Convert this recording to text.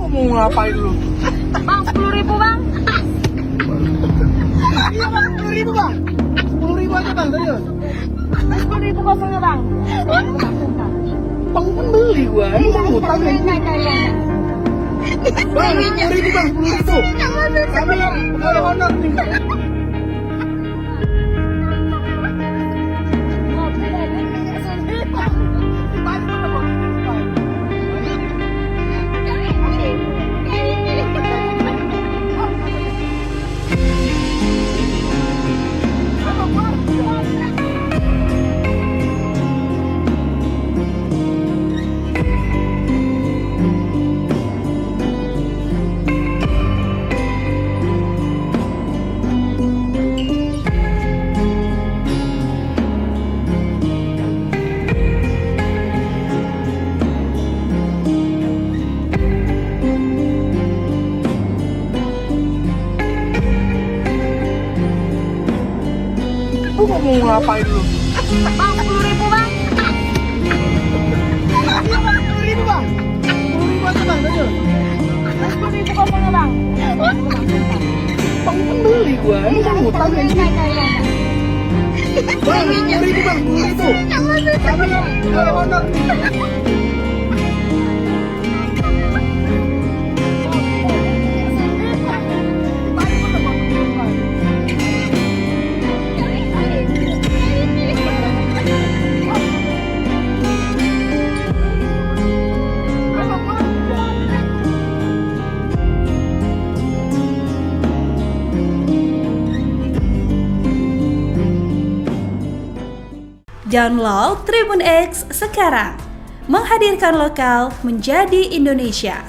mau ngapain lu? Bang, 10.000 bang. Iya bang, 10.000 bang. 10.000 aja bang, serius. 10.000 kosongnya bang. Bang kan beli gua, ini bang utang ya. Bang, 10.000 bang, 10.000. Kami pegawai honor nih. Lu mau ngapain lu? Bang, 10.000 bang. Iya bang, 10.000 bang. 10.000 aja bang, serius. 10.000 kosongnya bang. Bang kan beli gua, ini bang utang ya. Bang, 10.000 bang, 10.000. Kami pegawai honor nih. Download Tribun X sekarang, menghadirkan lokal menjadi Indonesia.